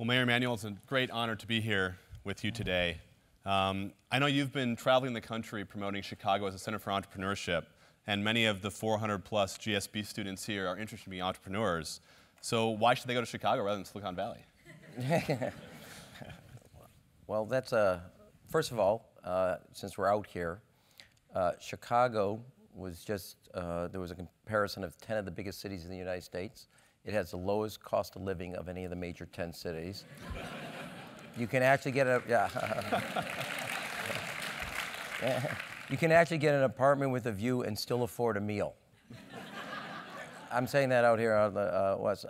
Well, Mayor Emanuel, it's a great honor to be here with you today. I know you've been traveling the country promoting Chicago as a center for entrepreneurship, and many of the 400-plus GSB students here are interested in being entrepreneurs. So why should they go to Chicago rather than Silicon Valley? Well, that's first of all, since we're out here, Chicago was just, there was a comparison of 10 of the biggest cities in the United States. It has the lowest cost of living of any of the major 10 cities. You can actually get you can actually get an apartment with a view and still afford a meal. I'm saying that out here on the West.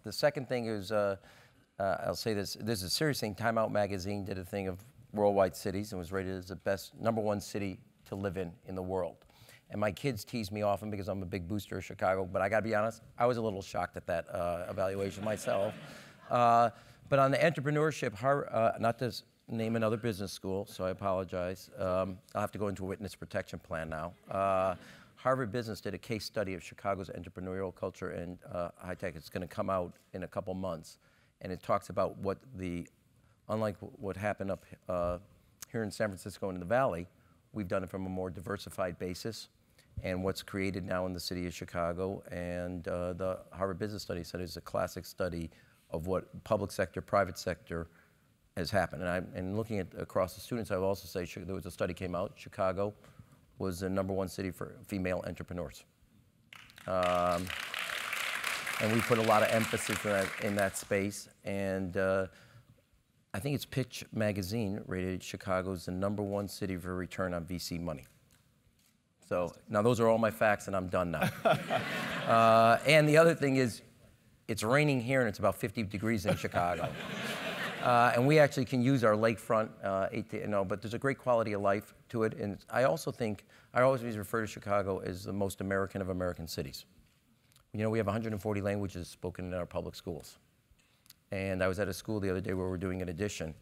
The second thing is, I'll say this is a serious thing. Time Out magazine did a thing of worldwide cities and was rated as the best #1 city to live in the world. And my kids tease me often because I'm a big booster of Chicago, but I gotta be honest, I was a little shocked at that evaluation myself. But on the entrepreneurship, not to name another business school, so I apologize. I'll have to go into a witness protection plan now. Harvard Business did a case study of Chicago's entrepreneurial culture and high tech. It's gonna come out in a couple months. And it talks about what unlike what happened up here in San Francisco and in the Valley, we've done it from a more diversified basis. And what's created now in the city of Chicago, and the Harvard Business Study said it's a classic study of what public sector, private sector has happened. And looking at across the students, I would also say there was a study came out, Chicago was the #1 city for female entrepreneurs. And we put a lot of emphasis in that space. And I think it's Pitch Magazine rated Chicago as the #1 city for return on VC money. So now those are all my facts, and I'm done now. And the other thing is, it's raining here, and it's about 50 degrees in Chicago. And we actually can use our lakefront, but there's a great quality of life to it. And I also think, I always refer to Chicago as the most American of American cities. You know, we have 140 languages spoken in our public schools. And I was at a school the other day where we were doing an addition,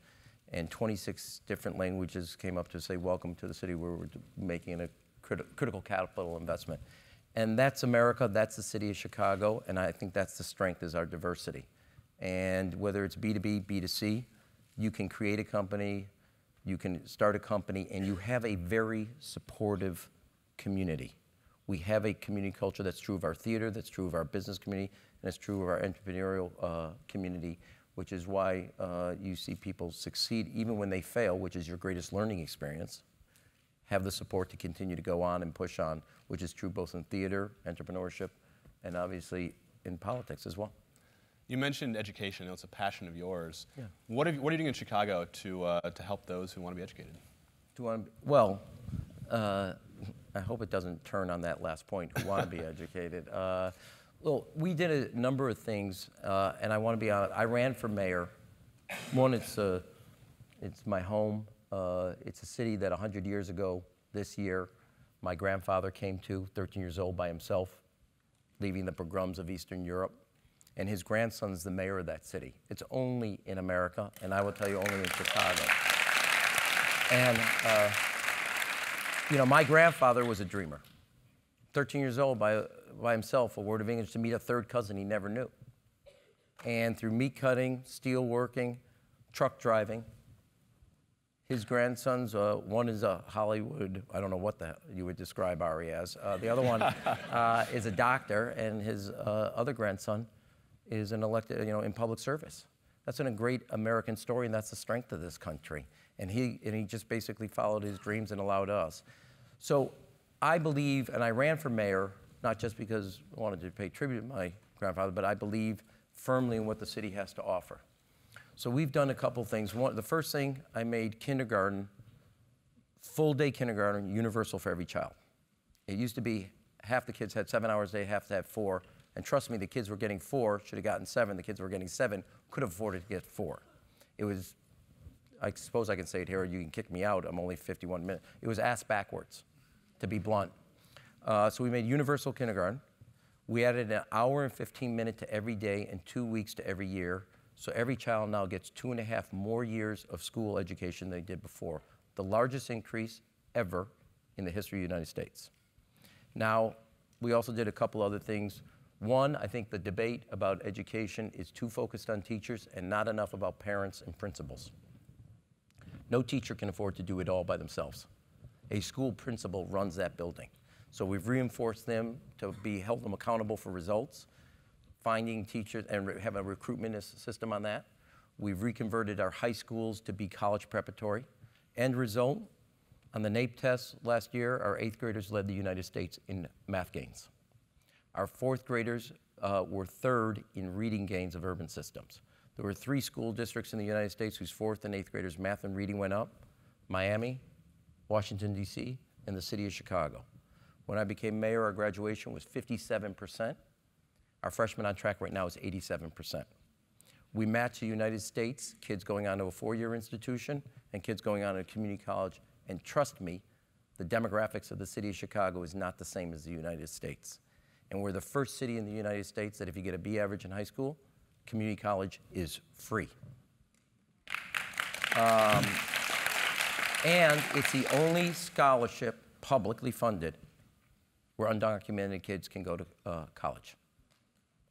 and 26 different languages came up to say, welcome to the city where we're making a critical capital investment. And that's America, that's the city of Chicago, and I think that's the strength, is our diversity. And whether it's B2B, B2C, you can create a company, you can start a company, and you have a very supportive community. We have a community culture that's true of our theater, that's true of our business community, and it's true of our entrepreneurial community, which is why you see people succeed even when they fail, which is your greatest learning experience, have the support to continue to go on and push on, which is true both in theater, entrepreneurship, and obviously in politics as well. You mentioned education. It's a passion of yours. Yeah. What are you doing in Chicago to help those who want to be educated? Well, I hope it doesn't turn on that last point, who want to be educated. Well, we did a number of things, and I want to be honest. I ran for mayor. One, it's my home. It's a city that 100 years ago this year, my grandfather came to, 13 years old by himself, leaving the pogroms of Eastern Europe. And his grandson's the mayor of that city. It's only in America, and I will tell you, only in Chicago. And, you know, my grandfather was a dreamer. 13 years old by himself, a word of English, to meet a third cousin he never knew. And through meat cutting, steel working, truck driving, his grandsons, one is a Hollywood, I don't know what you would describe Ari as. The other one is a doctor, and his other grandson is an elected, in public service. That's a great American story, and that's the strength of this country. And he just basically followed his dreams and allowed us. So I believe, and I ran for mayor, not just because I wanted to pay tribute to my grandfather, but I believe firmly in what the city has to offer. So we've done a couple things. The first thing, I made kindergarten, full-day kindergarten, universal for every child. It used to be half the kids had 7 hours a day, half had 4. And trust me, the kids were getting 4, should have gotten 7. The kids were getting 7, could have afforded to get 4. It was, I suppose I can say it here, you can kick me out, I'm only 51 minutes. It was ass backwards, to be blunt. So we made universal kindergarten. We added an hour and 15 minutes to every day and 2 weeks to every year. So every child now gets 2.5 more years of school education than they did before. The largest increase ever in the history of the United States. Now, we also did a couple other things. One, I think the debate about education is too focused on teachers and not enough about parents and principals. No teacher can afford to do it all by themselves. A school principal runs that building. So we've reinforced them to held them accountable for results, finding teachers, and have a recruitment system on that. We've reconverted our high schools to be college preparatory. End result, on the NAEP test last year, our 8th graders led the United States in math gains. Our 4th graders were 3rd in reading gains of urban systems. There were 3 school districts in the United States whose 4th and 8th graders' math and reading went up: Miami, Washington, D.C., and the city of Chicago. When I became mayor, our graduation was 57%. Our freshmen on track right now is 87%. We match the United States, kids going on to a 4-year institution and kids going on to a community college. And trust me, the demographics of the city of Chicago is not the same as the United States. And we're the first city in the United States that if you get a B average in high school, community college is free. And it's the only scholarship publicly funded where undocumented kids can go to college.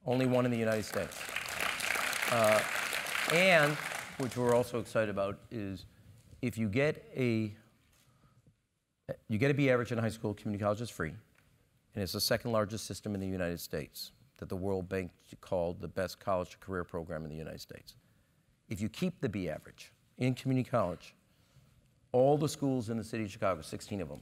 Only one in the United States. And, which we're also excited about, is if you get a B average in high school, community college is free. And it's the 2nd largest system in the United States that the World Bank called the best college to career program in the United States. If you keep the B average in community college, all the schools in the city of Chicago, 16 of them,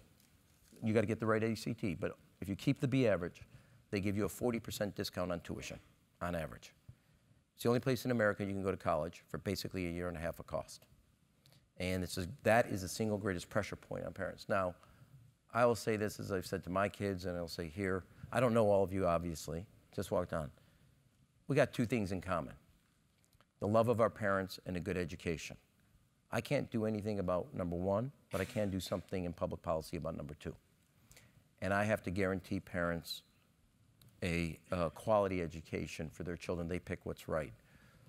you got to get the right ACT, but if you keep the B average, they give you a 40% discount on tuition, on average. It's the only place in America you can go to college for basically a year and a half of cost. And that is the single greatest pressure point on parents. Now, I will say this, as I've said to my kids, and I'll say here, I don't know all of you, obviously, just walked on. We got 2 things in common: the love of our parents and a good education. I can't do anything about number 1, but I can do something in public policy about number 2. And I have to guarantee parents a quality education for their children. They pick what's right.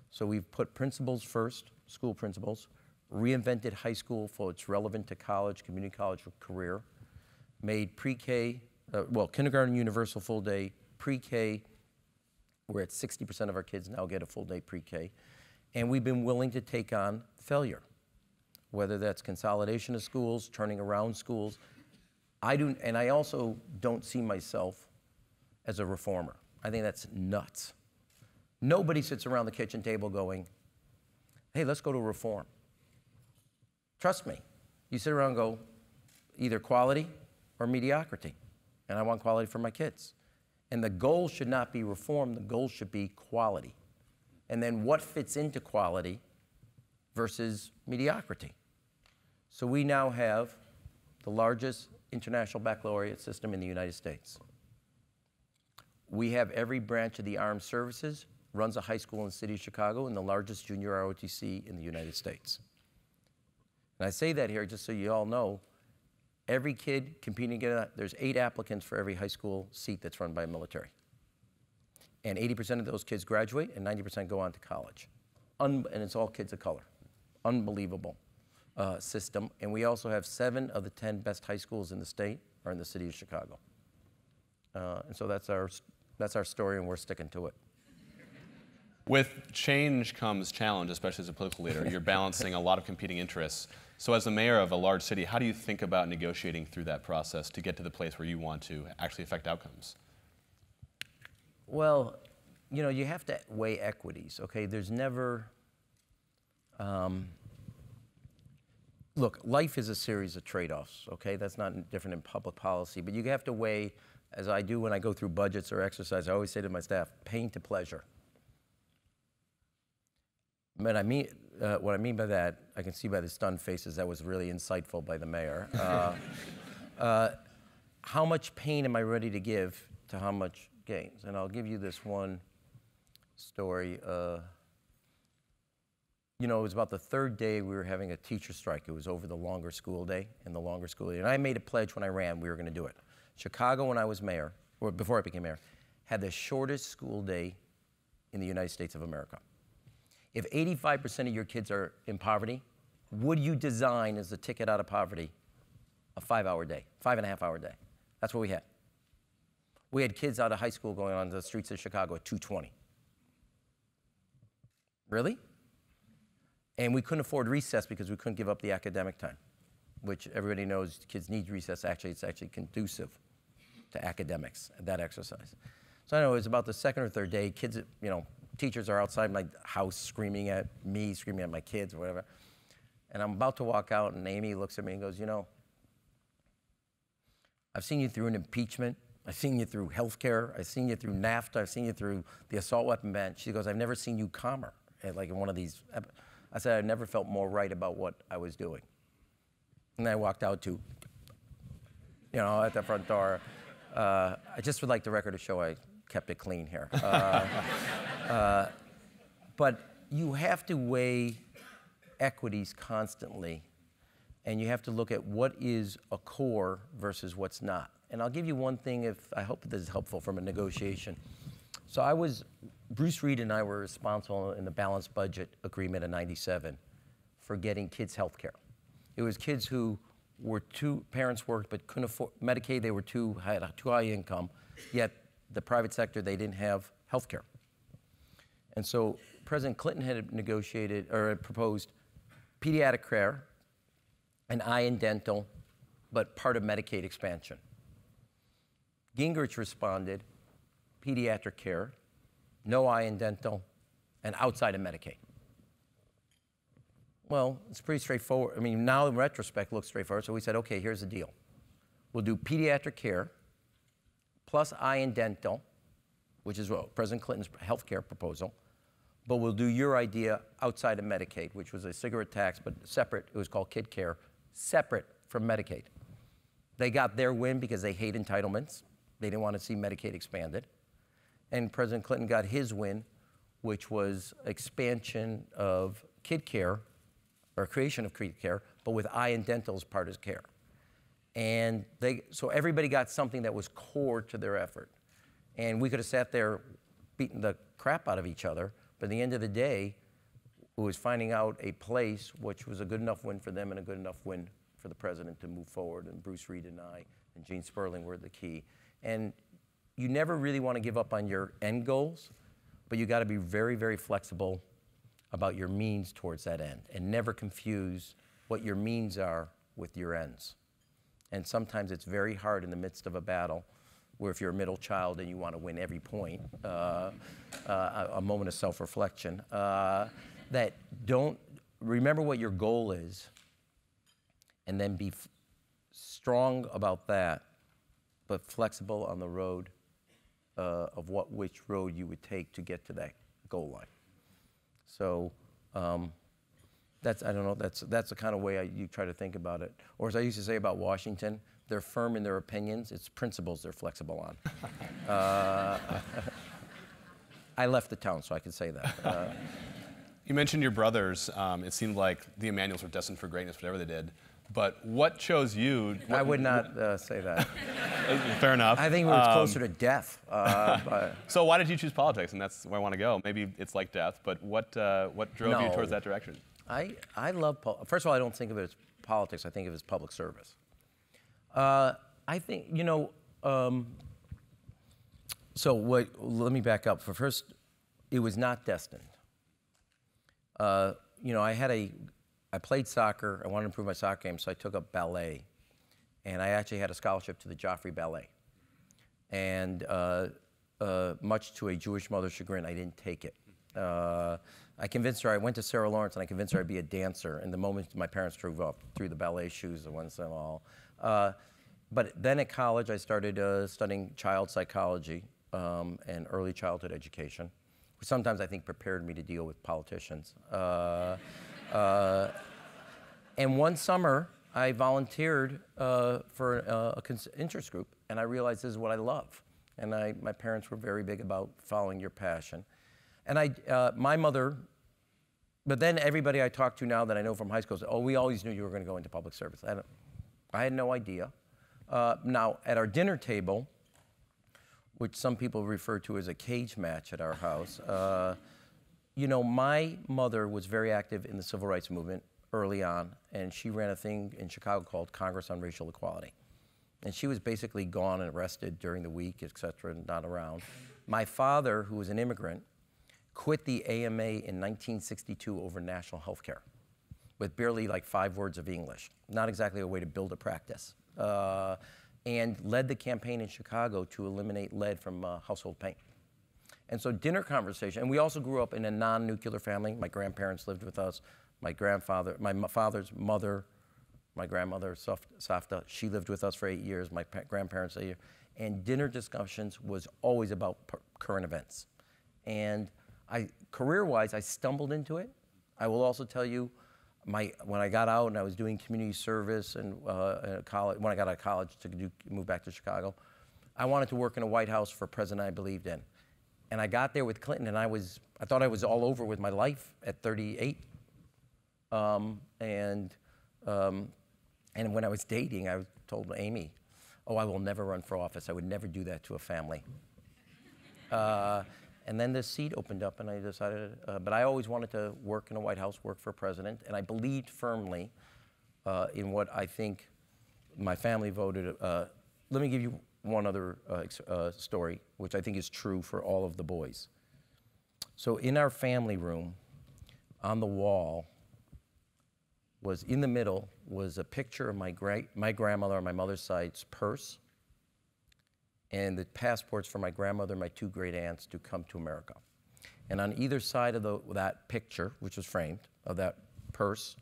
So we've put principals first, school principals, reinvented high school for its relevant to college, community college career, made pre-K, kindergarten universal full day, pre-K, we're at 60% of our kids now get a full day pre-K. And we've been willing to take on failure, whether that's consolidation of schools, turning around schools. I also don't see myself as a reformer. I think that's nuts. Nobody sits around the kitchen table going, hey, let's go to reform. Trust me. You sit around and go, either quality or mediocrity. And I want quality for my kids. And the goal should not be reform, the goal should be quality. And then what fits into quality versus mediocrity. So we now have the largest international baccalaureate system in the United States. We have every branch of the armed services, runs a high school in the city of Chicago, and the largest junior ROTC in the United States. And I say that here just so you all know, every kid competing against, there's 8 applicants for every high school seat that's run by a military. And 80% of those kids graduate, and 90% go on to college. And it's all kids of color. Unbelievable system. And we also have 7 of the 10 best high schools in the state are in the city of Chicago. And so that's our story, and we're sticking to it. With change comes challenge, especially as a political leader. You're balancing a lot of competing interests. So as the mayor of a large city, how do you think about negotiating through that process to get to the place where you want to actually affect outcomes? Well, you know, you have to weigh equities, okay? There's never, look, life is a series of trade-offs, okay? That's not different in public policy, but you have to weigh, as I do when I go through budgets or exercise, I always say to my staff, pain to pleasure. But what I mean by that, I can see by the stunned faces, that was really insightful by the mayor. How much pain am I ready to give to how much gains? And I'll give you this one story. You know, it was about the 3rd day we were having a teacher strike. It was over the longer school day and the longer school day. And I made a pledge when I ran we were going to do it. Chicago, when I was mayor, or before I became mayor, had the shortest school day in the United States of America. If 85% of your kids are in poverty, would you design as a ticket out of poverty a 5-hour day, 5.5-hour day? That's what we had. We had kids out of high school going on the streets of Chicago at 2:20. Really? And we couldn't afford recess because we couldn't give up the academic time, which everybody knows kids need recess. Actually, it's actually conducive to academics, that exercise. So I know it was about the second or third day, kids, teachers are outside my house screaming at me, screaming at my kids or whatever. And I'm about to walk out and Amy looks at me and goes, I've seen you through an impeachment. I've seen you through healthcare. I've seen you through NAFTA. I've seen you through the assault weapon ban. She goes, I've never seen you calmer. Like in one of these, I said, I've never felt more right about what I was doing. And I walked out to, at the front door. I just would like the record to show I kept it clean here. But you have to weigh equities constantly, and you have to look at what is a core versus what's not. And I'll give you one thing, I hope this is helpful from a negotiation. So Bruce Reed and I were responsible in the balanced budget agreement in '97 for getting kids health care. It was kids who parents worked but couldn't afford Medicaid, they had too high income, yet the private sector, they didn't have health care. And so President Clinton had negotiated, or had proposed pediatric care and eye and dental, but part of Medicaid expansion. Gingrich responded, pediatric care, no eye and dental, and outside of Medicaid. Well, it's pretty straightforward. I mean, now in retrospect, it looks straightforward. So we said, okay, here's the deal. We'll do pediatric care plus eye and dental, which is what President Clinton's health care proposal, but we'll do your idea outside of Medicaid, which was a cigarette tax, but separate. It was called Kid Care, separate from Medicaid. They got their win because they hate entitlements. They didn't want to see Medicaid expanded. And President Clinton got his win, which was expansion of Kid Care, or creation of Kid Care, but with eye and dental as part of care. And so everybody got something that was core to their effort. And we could have sat there beating the crap out of each other, but at the end of the day, it was finding out a place which was a good enough win for them and a good enough win for the president to move forward. And Bruce Reed and I and Gene Sperling were the key. And you never really want to give up on your end goals, but you got to be very, very flexible about your means towards that end, and never confuse what your means are with your ends. And sometimes it's very hard in the midst of a battle, where if you're a middle child and you want to win every point, a moment of self-reflection, that don't remember what your goal is, and then be strong about that, but flexible on the road of which road you would take to get to that goal line. So I don't know, that's the kind of way you try to think about it. Or as I used to say about Washington, they're firm in their opinions, it's principles they're flexible on. I left the town, so I can say that. You mentioned your brothers. It seemed like the Emanuels were destined for greatness, whatever they did. But what chose you? I would not say that. Fair enough. I think we were closer to death. So why did you choose politics? And that's where I want to go. Maybe it's like death, but what drove you towards that direction? I love politics. First of all, I don't think of it as politics. I think of it as public service. I think, let me back up. First, it was not destined. I played soccer. I wanted to improve my soccer game, so I took up ballet. And I actually had a scholarship to the Joffrey Ballet. And much to a Jewish mother's chagrin, I didn't take it. I convinced her, I went to Sarah Lawrence and I convinced her I'd be a dancer. And the moment my parents drove up, threw the ballet shoes and once in a while. But then at college, I started studying child psychology and early childhood education, which sometimes I think prepared me to deal with politicians. And one summer, I volunteered for an interest group, and I realized this is what I love. And my parents were very big about following your passion. And my mother, but then everybody I talk to now that I know from high school says, oh, we always knew you were going to go into public service. I had no idea. Now, at our dinner table, which some people refer to as a cage match at our house, my mother was very active in the civil rights movement early on, and she ran a thing in Chicago called Congress on Racial Equality. And she was basically gone and arrested during the week, et cetera, and not around. My father, who was an immigrant, quit the AMA in 1962 over national health care with barely like 5 words of English. Not exactly a way to build a practice. And led the campaign in Chicago to eliminate lead from household paint. And so dinner conversation, and we also grew up in a non-nuclear family. My grandparents lived with us. My grandfather, my father's mother, my grandmother, Safta, she lived with us for 8 years, my grandparents 8 years. And dinner discussions was always about current events. And career-wise, I stumbled into it. I will also tell you, when I got out and I was doing community service and college, when I got out of college to move back to Chicago, I wanted to work in a White House for a president I believed in. And I got there with Clinton, and I thought I was all over with my life at 38. And when I was dating, I told Amy, oh, I will never run for office. I would never do that to a family. And then the seat opened up, and I decided, but I always wanted to work in a White House, work for a president, and I believed firmly in what I think my family voted. Let me give you one other story, which I think is true for all of the boys. So in our family room, on the wall, in the middle was a picture of my grandmother on my mother's side's purse and the passports for my grandmother and my 2 great aunts to come to America. And on either side of that picture, which was framed, of that purse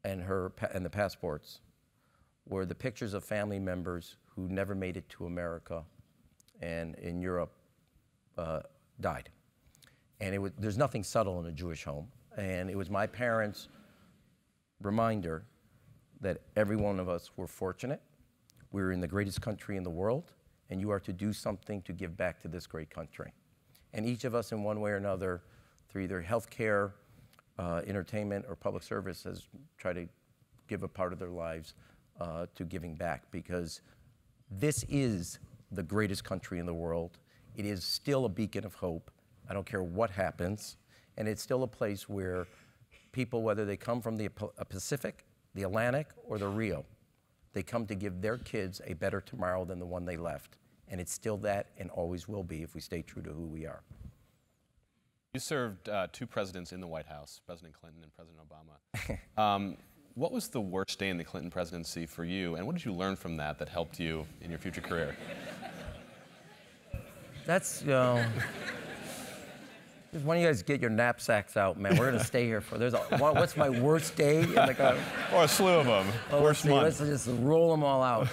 and the passports, were the pictures of family members who never made it to America and in Europe died. And there's nothing subtle in a Jewish home. And it was my parents' reminder that every one of us were fortunate. We're in the greatest country in the world, and you are to do something to give back to this great country. And each of us in one way or another, through either healthcare, entertainment, or public service, has tried to give a part of their lives to giving back, because this is the greatest country in the world. It is still a beacon of hope. I don't care what happens. And it's still a place where people, whether they come from the Pacific, the Atlantic, or the Rio, they come to give their kids a better tomorrow than the one they left. And it's still that and always will be if we stay true to who we are. You served 2 presidents in the White House, President Clinton and President Obama. What was the worst day in the Clinton presidency for you, and what did you learn from that helped you in your future career? That's, just one of you guys get your knapsacks out, man. We're gonna stay here for, what's my worst day? Or a slew of them, worst month. Let's just roll them all out.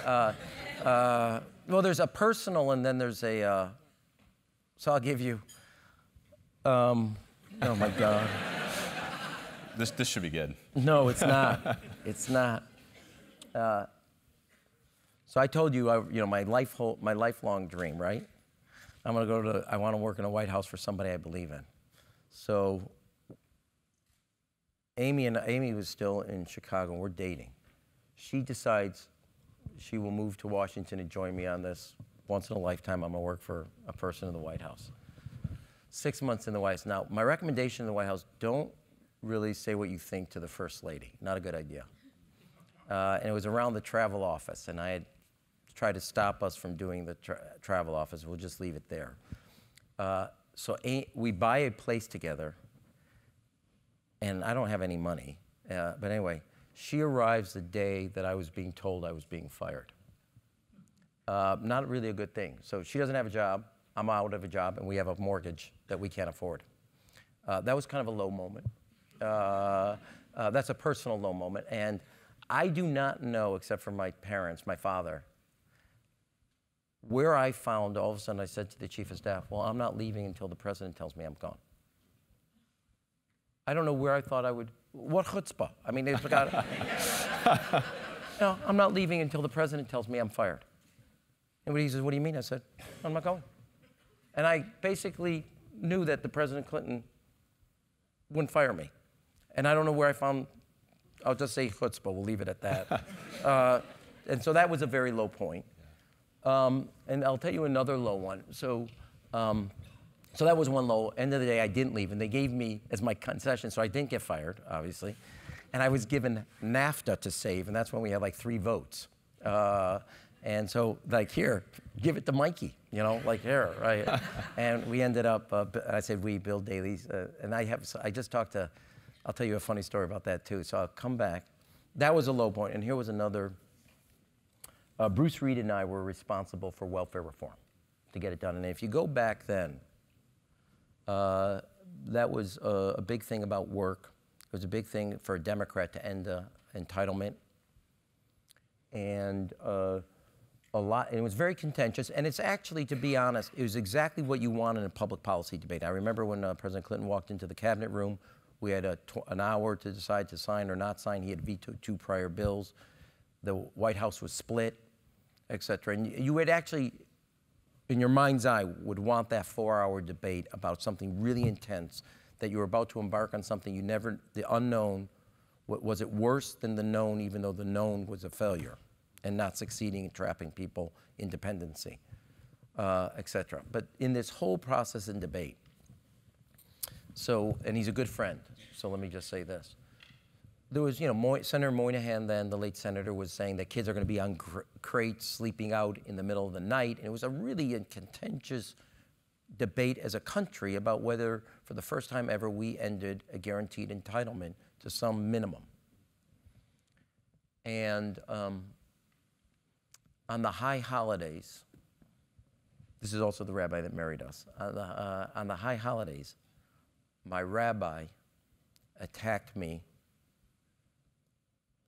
Well, there's a personal and then there's a, so I'll give you, oh my God. This should be good. No, it's not. It's not. So I told you, my lifelong dream, right? I want to work in a White House for somebody I believe in. So Amy was still in Chicago, and we're dating. She decides she will move to Washington and join me on this. Once in a lifetime, I'm going to work for a person in the White House. 6 months in the White House. Now, my recommendation in the White House, don't really say what you think to the First Lady. Not a good idea. And it was around the travel office, and I had tried to stop us from doing the travel office. We'll just leave it there. So we buy a place together, and I don't have any money. But anyway, she arrives the day that I was being told I was being fired. Not really a good thing. So she doesn't have a job. I'm out of a job, and we have a mortgage that we can't afford. That was kind of a low moment. That's a personal low moment. And I do not know, except for my parents, my father, where I found, all of a sudden I said to the chief of staff, well, I'm not leaving until the president tells me I'm gone. I don't know where I thought I would, what chutzpah? I mean, they've got, no, I'm not leaving until the president tells me I'm fired. And he says, what do you mean? I said, I'm not going. And I basically knew that the President Clinton wouldn't fire me. And I don't know where I found, I'll just say chutzpah, we'll leave it at that. And so that was a very low point. And I'll tell you another low one. So that was one low. End of the day, I didn't leave, and they gave me as my concession, so I didn't get fired, obviously. And I was given NAFTA to save, and that's when we had like 3 votes. And so, like, here, give it to Mikey, you know, like here, right? And we ended up, I said we, Bill Daley's, and I just talked to, I'll tell you a funny story about that too. So I'll come back. That was a low point, and here was another. Bruce Reed and I were responsible for welfare reform to get it done. And if you go back then, that was a big thing about work. It was a big thing for a Democrat to end entitlement. And and it was very contentious. And it's actually, to be honest, it was exactly what you want in a public policy debate. I remember when President Clinton walked into the cabinet room, we had an hour to decide to sign or not sign. He had vetoed 2 prior bills. The White House was split, et cetera. And you would actually, in your mind's eye, would want that 4-hour debate about something really intense, that you were about to embark on something you never, the unknown. Was it worse than the known, even though the known was a failure and not succeeding in trapping people in dependency, et cetera. But in this whole process and debate, so, and he's a good friend, so let me just say this. There was, you know, Senator Moynihan then, the late senator, was saying that kids are going to be on crates sleeping out in the middle of the night. And it was a really contentious debate as a country about whether, for the first time ever, we ended a guaranteed entitlement to some minimum. And on the high holidays, this is also the rabbi that married us, on the high holidays, my rabbi attacked me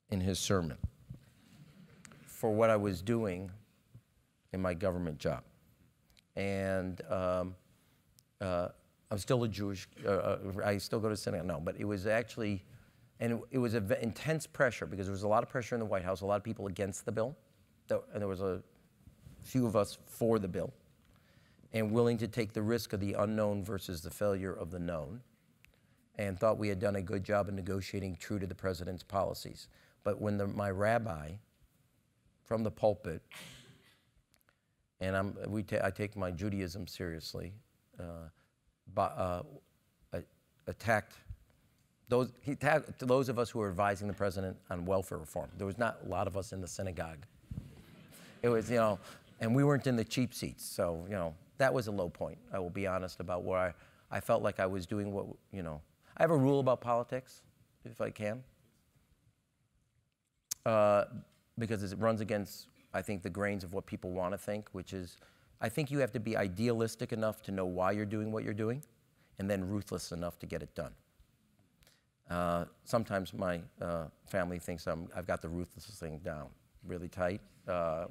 in his sermon for what I was doing in my government job. And I'm still a Jewish, I still go to synagogue, no, but it was actually, and it was intense pressure because there was a lot of pressure in the White House, a lot of people against the bill, and there was a few of us for the bill, and willing to take the risk of the unknown versus the failure of the known, and thought we had done a good job in negotiating true to the president's policies. But when my rabbi from the pulpit, and I take my Judaism seriously, attacked those of us who were advising the president on welfare reform. There was not a lot of us in the synagogue. It was, you know, and we weren't in the cheap seats. So, you know, that was a low point. I will be honest about where I felt like I was doing what, you know. I have a rule about politics, if I can, because it runs against, I think, the grains of what people want to think, which is, I think you have to be idealistic enough to know why you're doing what you're doing, and then ruthless enough to get it done. Sometimes my family thinks I've got the ruthless thing down really tight,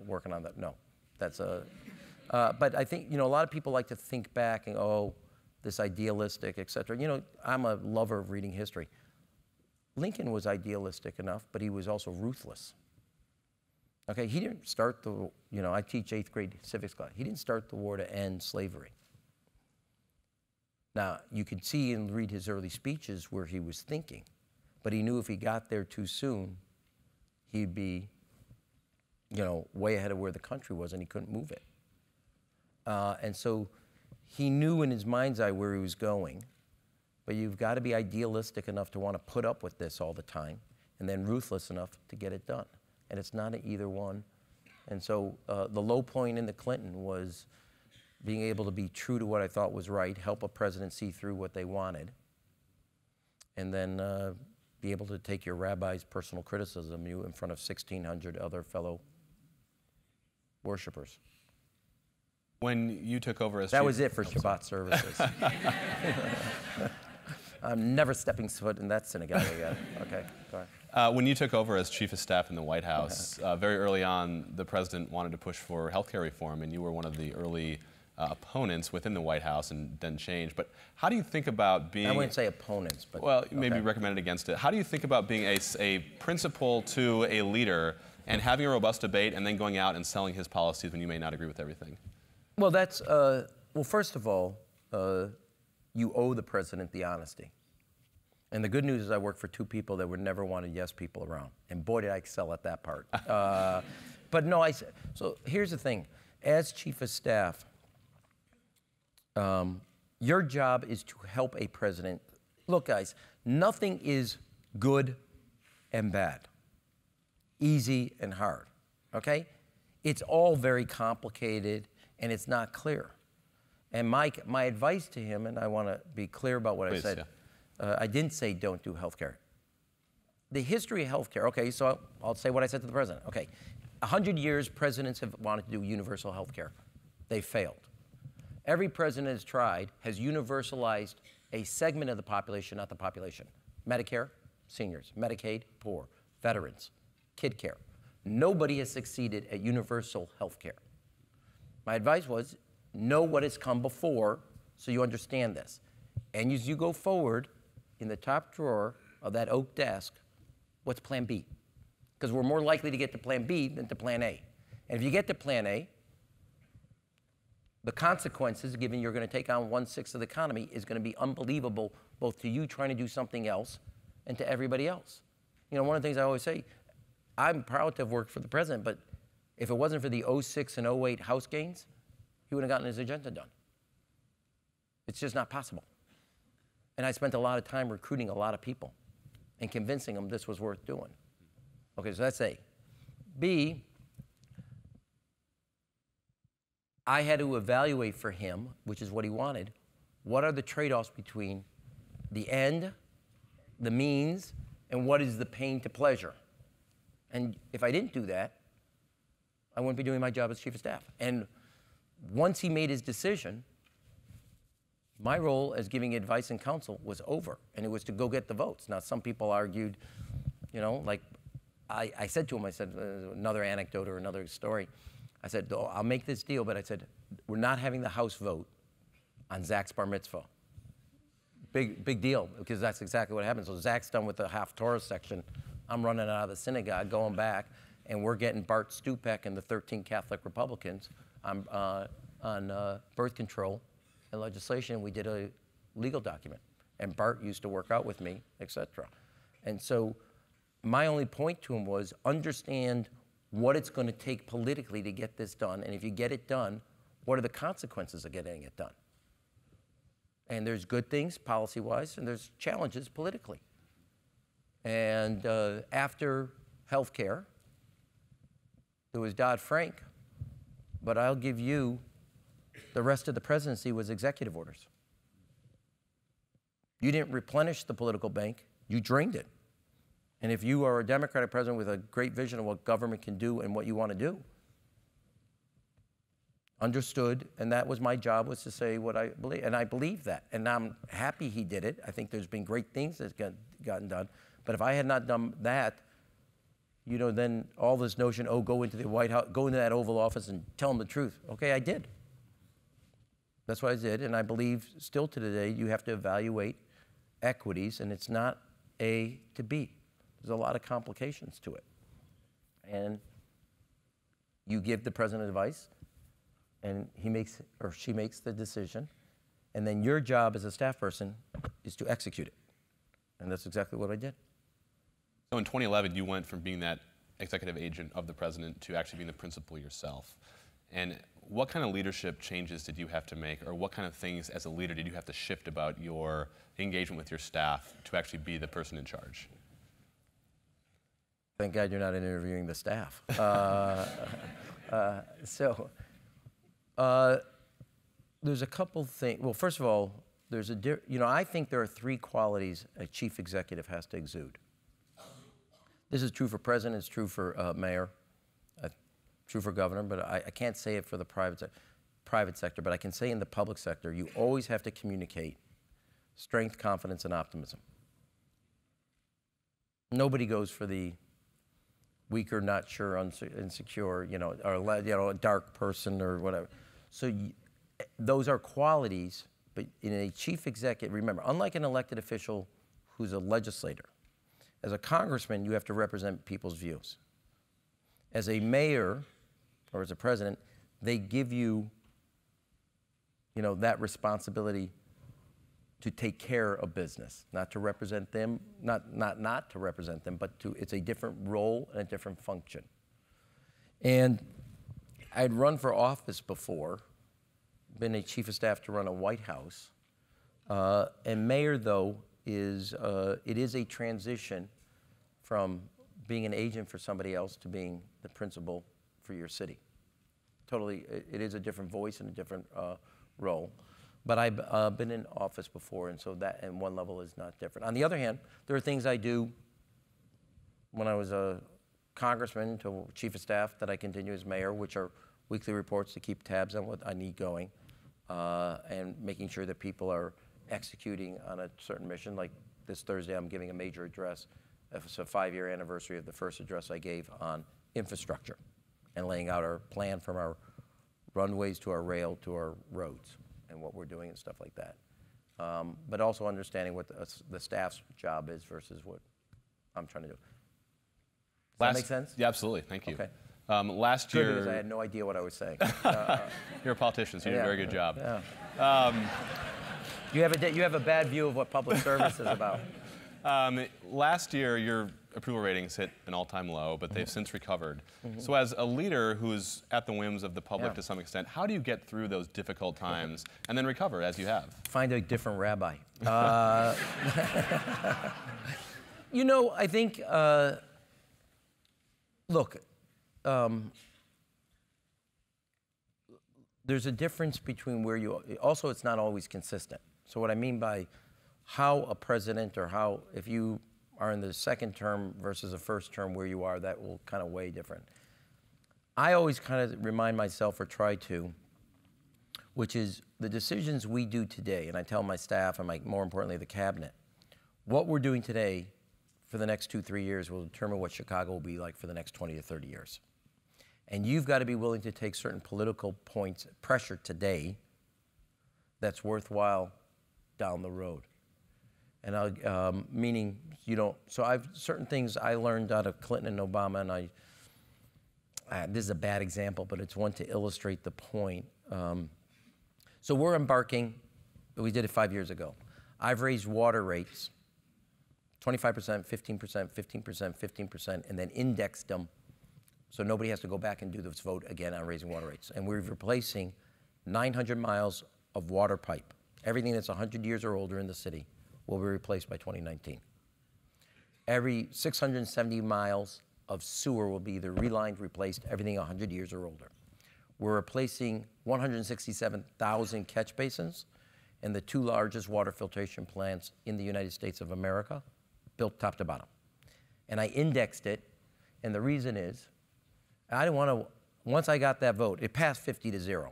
working on that. No, that's but I think, you know, a lot of people like to think back and, oh, this idealistic, et cetera. You know, I'm a lover of reading history. Lincoln was idealistic enough, but he was also ruthless. Okay, he didn't start the, you know, I teach 8th grade civics class. He didn't start the war to end slavery. Now, you could see and read his early speeches where he was thinking, but he knew if he got there too soon, he'd be, you know, way ahead of where the country was, and he couldn't move it. And so he knew in his mind's eye where he was going, but you've got to be idealistic enough to want to put up with this all the time, and then ruthless enough to get it done. And it's not an either one. And so the low point in the Clinton was being able to be true to what I thought was right, help a president see through what they wanted, and then be able to take your rabbi's personal criticism in front of 1,600 other fellow worshipers. When you took over as That was it for Shabbat services. I'm never stepping foot in that synagogue again. Okay, go ahead. When you took over as chief of staff in the White House, very early on, the president wanted to push for healthcare reform, and you were one of the early opponents within the White House and then changed. But how do you think about being... I wouldn't say opponents, but... Well, maybe recommended against it. How do you think about being a principal to a leader and having a robust debate and then going out and selling his policies when you may not agree with everything? Well, that's... well, first of all, you owe the president the honesty. And the good news is I work for 2 people that would never wanted yes people around. And boy, did I excel at that part. But no, so here's the thing. As chief of staff, your job is to help a president. Look, guys, nothing is good and bad, easy and hard. okay? It's all very complicated and it's not clear. And my advice to him, and I want to be clear about what I said, I didn't say don't do healthcare. The history of healthcare, okay, so I'll say what I said to the president. Okay, 100 years, presidents have wanted to do universal healthcare. They failed. Every president has tried, has universalized a segment of the population, not the population. Medicare, seniors. Medicaid, poor. Veterans, kid care. Nobody has succeeded at universal healthcare. My advice was, know what has come before so you understand this. And as you go forward, in the top drawer of that oak desk, what's plan B? Because we're more likely to get to plan B than to plan A. And if you get to plan A, the consequences, given you're going to take on 1/6 of the economy, is going to be unbelievable, both to you trying to do something else and to everybody else. You know, one of the things I always say, I'm proud to have worked for the president, but if it wasn't for the 06 and 08 House gains, he wouldn't have gotten his agenda done. It's just not possible. And I spent a lot of time recruiting a lot of people and convincing them this was worth doing. Okay, so that's A. B, I had to evaluate for him, which is what he wanted, what are the trade-offs between the end, the means, and what is the pain to pleasure? And if I didn't do that, I wouldn't be doing my job as chief of staff. And once he made his decision, my role as giving advice and counsel was over, and it was to go get the votes. Now, some people argued, you know, like I said to him, I said, another anecdote or another story. I said, oh, I'll make this deal, but I said, we're not having the House vote on Zach's bar mitzvah. Big deal, because that's exactly what happened. So Zach's done with the half Torah section. I'm running out of the synagogue, going back, and we're getting Bart Stupak and the 13 Catholic Republicans on birth control and legislation. We did a legal document, and Bart used to work out with me, et cetera. And so my only point to him was understand what it's going to take politically to get this done, and if you get it done, what are the consequences of getting it done? And there's good things policy-wise, and there's challenges politically. And after healthcare, there was Dodd-Frank, but I'll give you, the rest of the presidency was executive orders. You didn't replenish the political bank, you drained it. And if you are a Democratic president with a great vision of what government can do and what you want to do, understood, and that was my job, was to say what I believe, and I believe that. And I'm happy he did it. I think there's been great things that's gotten done. But if I had not done that, you know, then all this notion, oh, go into the White House, go into that Oval Office and tell them the truth. Okay, I did. That's what I did, and I believe still to today you have to evaluate equities, and it's not A to B. There's a lot of complications to it. And you give the president advice, and he makes, or she makes the decision, and then your job as a staff person is to execute it. And that's exactly what I did. So in 2011, you went from being that executive agent of the president to actually being the principal yourself. And what kind of leadership changes did you have to make, or what kind of things as a leader did you have to shift about your engagement with your staff to actually be the person in charge? Thank God you're not interviewing the staff. There's a couple things. Well, first of all, there's I think there are 3 qualities a chief executive has to exude. This is true for president, it's true for mayor, true for governor, but I can't say it for the private sector, but I can say in the public sector, you always have to communicate strength, confidence, and optimism. Nobody goes for the weaker, not sure, insecure, or a dark person or whatever. So those are qualities, but in a chief executive, remember, unlike an elected official who's a legislator, as a congressman, you have to represent people's views. As a mayor or as a president, they give you, that responsibility to take care of business, not to represent them, not to represent them, but it's a different role and a different function. And I'd run for office before, been a chief of staff to run a White House. And mayor, though, it is a transition from being an agent for somebody else to being the principal for your city. Totally, it is a different voice and a different role. But I've been in office before, and so that, and one level is not different. On the other hand, there are things I do when I was a congressman to chief of staff that I continue as mayor, which are weekly reports to keep tabs on what I need going, and making sure that people are executing on a certain mission. Like this Thursday, I'm giving a major address. It's a 5-year anniversary of the first address I gave on infrastructure and laying out our plan from our runways to our rail to our roads and what we're doing and stuff like that. But also understanding what the staff's job is versus what I'm trying to do. Does that make sense? Yeah, absolutely. Thank you. Okay. Last Good, year, because I had no idea what I was saying. you're a politician, so you did a very good job. Yeah. You have a bad view of what public service is about. Last year, your approval ratings hit an all-time low, but they've since recovered. So as a leader who's at the whims of the public to some extent, how do you get through those difficult times and then recover as you have? Find a different rabbi. You know, I think, look, there's a difference between where you, also it's not always consistent. So what I mean by how a president or how, if you are in the second term versus a first term where you are, that will kind of weigh different. I always kind of remind myself, or try to, which is the decisions we do today, and I tell my staff and more importantly the cabinet, what we're doing today for the next 2-3 years will determine what Chicago will be like for the next 20 to 30 years. And you've got to be willing to take certain political points, pressure today, that's worthwhile down the road. And meaning you don't, so I've, certain things I learned out of Clinton and Obama, and this is a bad example, but it's one to illustrate the point. So we're embarking, we did it 5 years ago. I've raised water rates, 25%, 15%, 15%, 15%, and then indexed them so nobody has to go back and do this vote again on raising water rates. And we're replacing 900 miles of water pipe. Everything that's 100 years or older in the city will be replaced by 2019. Every 670 miles of sewer will be either relined, replaced, everything 100 years or older. We're replacing 167,000 catch basins and the 2 largest water filtration plants in the United States of America, built top to bottom. And I indexed it, and the reason is, I didn't want to, once I got that vote, it passed 50-0.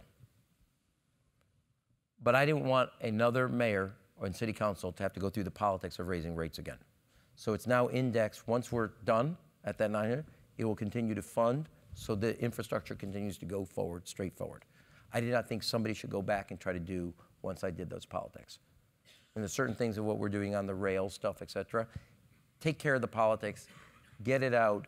But I didn't want another mayor or in city council to have to go through the politics of raising rates again. So it's now indexed. Once we're done at that 900, it will continue to fund so the infrastructure continues to go forward, straight forward. I did not think somebody should go back and try to do once I did those politics. And there's certain things of what we're doing on the rail stuff, et cetera. Take care of the politics, get it out.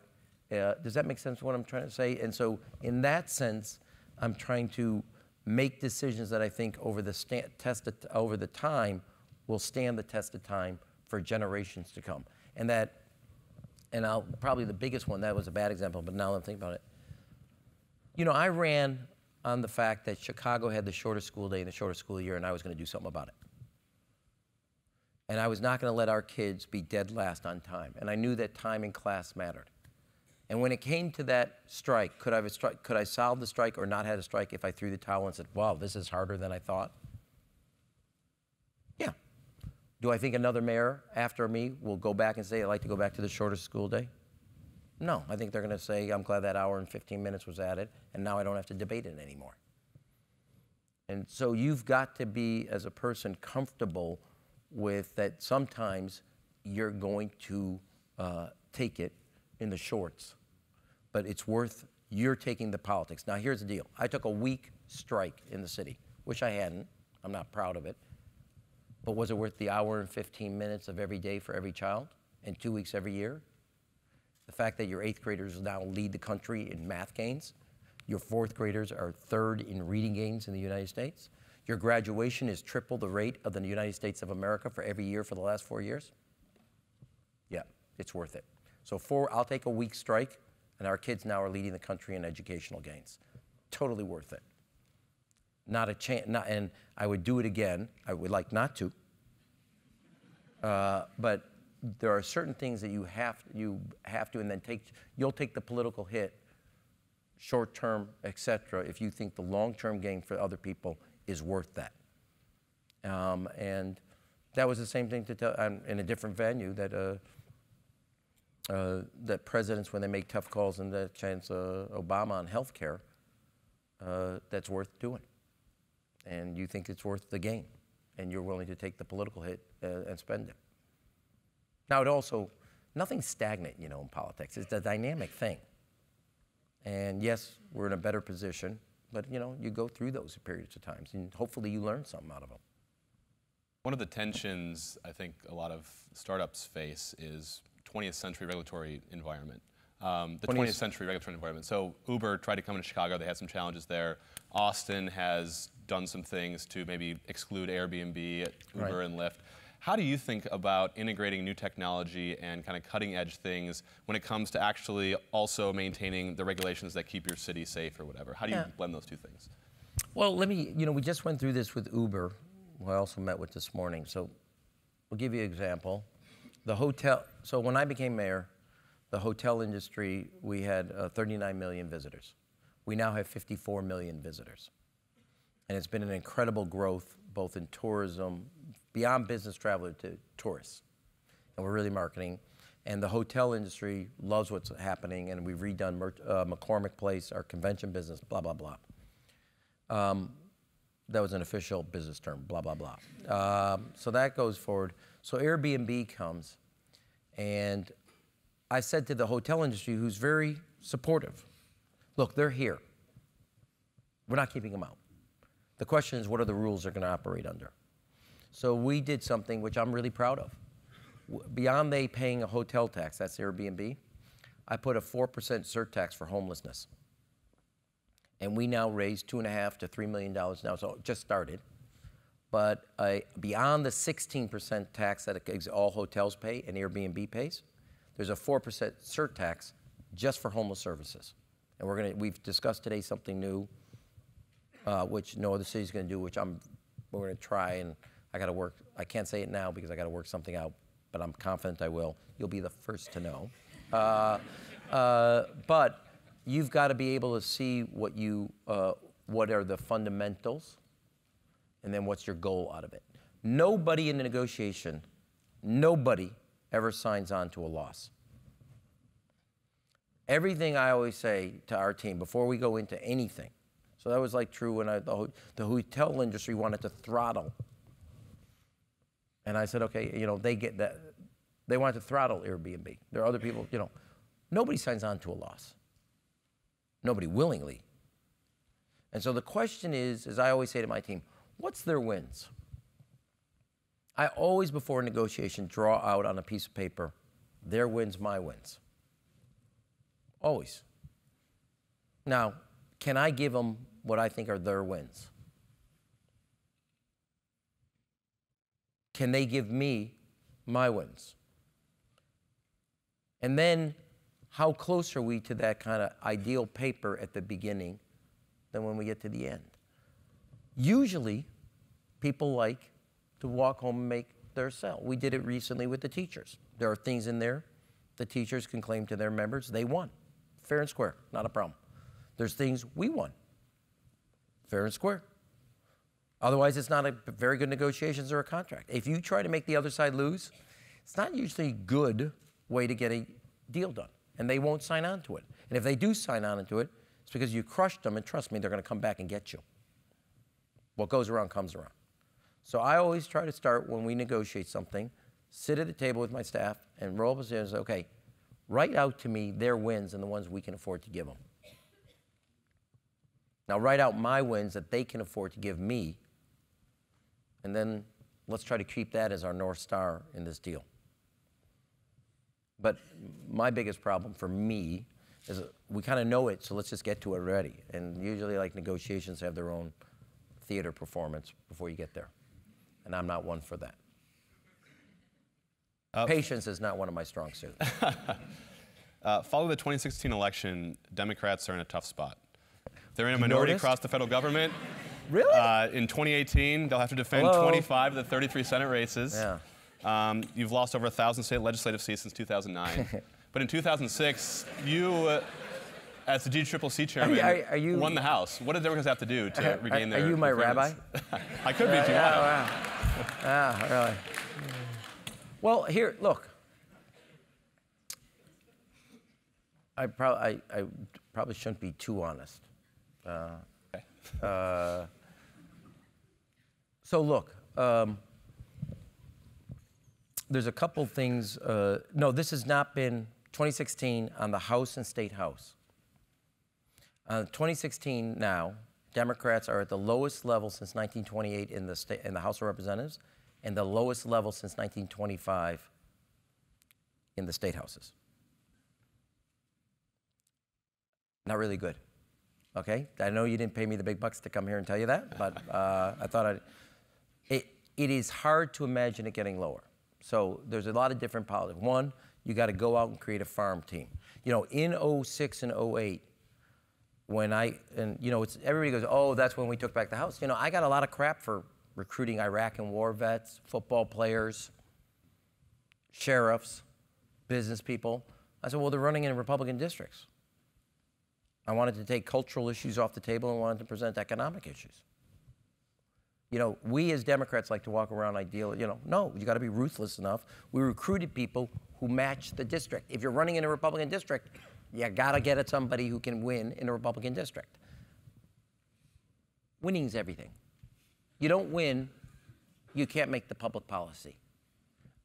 Does that make sense what I'm trying to say? And so in that sense, I'm trying to make decisions that I think over the time will stand the test of time for generations to come. And probably the biggest one, that was a bad example, but now I'm thinking about it. You know, I ran on the fact that Chicago had the shortest school day and the shortest school year, and I was going to do something about it. And I was not going to let our kids be dead last on time. And I knew that time in class mattered. And when it came to that strike, could I solve the strike or not have a strike if I threw the towel and said, wow, this is harder than I thought? Yeah. Do I think another mayor after me will go back and say, I'd like to go back to the shortest school day? No, I think they're going to say, I'm glad that hour and 15 minutes was added, and now I don't have to debate it anymore. And so you've got to be, as a person, comfortable with that sometimes you're going to take it in the shorts, but it's worth, you're taking the politics. Now here's the deal. I took a week strike in the city, which I hadn't. I'm not proud of it. But was it worth the hour and 15 minutes of every day for every child and 2 weeks every year? The fact that your 8th graders now lead the country in math gains, your 4th graders are 3rd in reading gains in the United States, your graduation is triple the rate of the United States of America for every year for the last 4 years? Yeah, it's worth it. So I'll take a week strike, and our kids now are leading the country in educational gains. Totally worth it. Not a chance, and I would do it again. I would like not to. But there are certain things that you have to, and then you'll take the political hit short-term, et cetera, if you think the long-term gain for other people is worth that. And that was the same thing to tell in a different venue that that presidents, when they make tough calls, and that Chancellor Obama on health care, that's worth doing. And you think it's worth the gain, and you're willing to take the political hit and spend it. Now, it also, nothing's stagnant, you know, in politics. It's a dynamic thing. And yes, we're in a better position, but you know, you go through those periods of times, and hopefully you learn something out of them. One of the tensions I think a lot of startups face is 20th century regulatory environment. The 20th century regulatory environment. So Uber tried to come into Chicago. They had some challenges there. Austin has done some things to maybe exclude Airbnb at Uber and Lyft. How do you think about integrating new technology and kind of cutting edge things when it comes to actually also maintaining the regulations that keep your city safe or whatever? How do you blend those two things? Well, you know, we just went through this with Uber, who I also met with this morning. So we'll give you an example. The hotel, so when I became mayor, the hotel industry, we had 39 million visitors. We now have 54 million visitors. And it's been an incredible growth, both in tourism, beyond business traveler to tourists. And we're really marketing. And the hotel industry loves what's happening, and we've redone McCormick Place, our convention business, blah, blah, blah. That was an official business term, blah, blah, blah. So that goes forward. So Airbnb comes, and I said to the hotel industry, who's very supportive, look, they're here. We're not keeping them out. The question is, what are the rules they're going to operate under? So we did something which I'm really proud of. Beyond they paying a hotel tax, that's Airbnb, I put a 4% surtax for homelessness. And we now raise $2.5 to $3 million now, so it just started. But beyond the 16% tax that all hotels pay and Airbnb pays, there's a 4% surtax just for homeless services. And we've discussed today something new, which no other city's going to do, which we're going to try, and I got to work. I can't say it now because I got to work something out, but I'm confident I will. You'll be the first to know. But you've got to be able to see what are the fundamentals, and then what's your goal out of it. Nobody in the negotiation, nobody ever signs on to a loss. Everything I always say to our team before we go into anything, so that was like true when the hotel industry wanted to throttle. And I said, okay, you know, they get that. They wanted to throttle Airbnb. There are other people, you know. Nobody signs on to a loss. Nobody willingly. And so the question is, as I always say to my team, what's their wins? I always, before a negotiation, draw out on a piece of paper, their wins, my wins. Always. Now, can I give them what I think are their wins? Can they give me my wins? And then, how close are we to that kind of ideal paper at the beginning than when we get to the end? Usually, people like to walk home and make their sell. We did it recently with the teachers. There are things in there the teachers can claim to their members they won. Fair and square, not a problem. There's things we won. Fair and square. Otherwise, it's not a very good negotiations or a contract. If you try to make the other side lose, it's not usually a good way to get a deal done. And they won't sign on to it. And if they do sign on to it, it's because you crushed them, and trust me, they're going to come back and get you. What goes around comes around. So I always try to start when we negotiate something, sit at the table with my staff and roll up and say, okay, write out to me their wins and the ones we can afford to give them. Now write out my wins that they can afford to give me, and then let's try to keep that as our North Star in this deal. But my biggest problem for me is we kind of know it, so let's just get to it already. And usually, like, negotiations have their own theater performance before you get there. And I'm not one for that. Patience is not one of my strong suits. Following the 2016 election, Democrats are in a tough spot. They're in a minority across the federal government. Really? In 2018, they'll have to defend 25 of the 33 Senate races. Yeah. You've lost over 1,000 state legislative seats since 2009. But in 2006, you as the DCCC chairman, are you, won the House. What did Democrats have to do to regain their Are you my rabbi? I could be if you want. Wow. Ah, really. Well, here, look. I probably shouldn't be too honest. Okay. So look, there's a couple things. No, this has not been 2016 on the House and State House. 2016 now, Democrats are at the lowest level since 1928 in the House of Representatives, and the lowest level since 1925 in the state houses. Not really good. Okay? I know you didn't pay me the big bucks to come here and tell you that, but I thought it is hard to imagine it getting lower. So there's a lot of different politics. One, you got to go out and create a farm team. You know, in 06 and 08, everybody goes, oh, that's when we took back the House. You know, I got a lot of crap for recruiting Iraq and war vets, football players, sheriffs, business people. I said, well, they're running in Republican districts. I wanted to take cultural issues off the table and wanted to present economic issues. You know, we as Democrats like to walk around ideal, no, you got to be ruthless enough. We recruited people who match the district. If you're running in a Republican district, you got to get at somebody who can win in a Republican district. Winning's everything. You don't win, you can't make the public policy.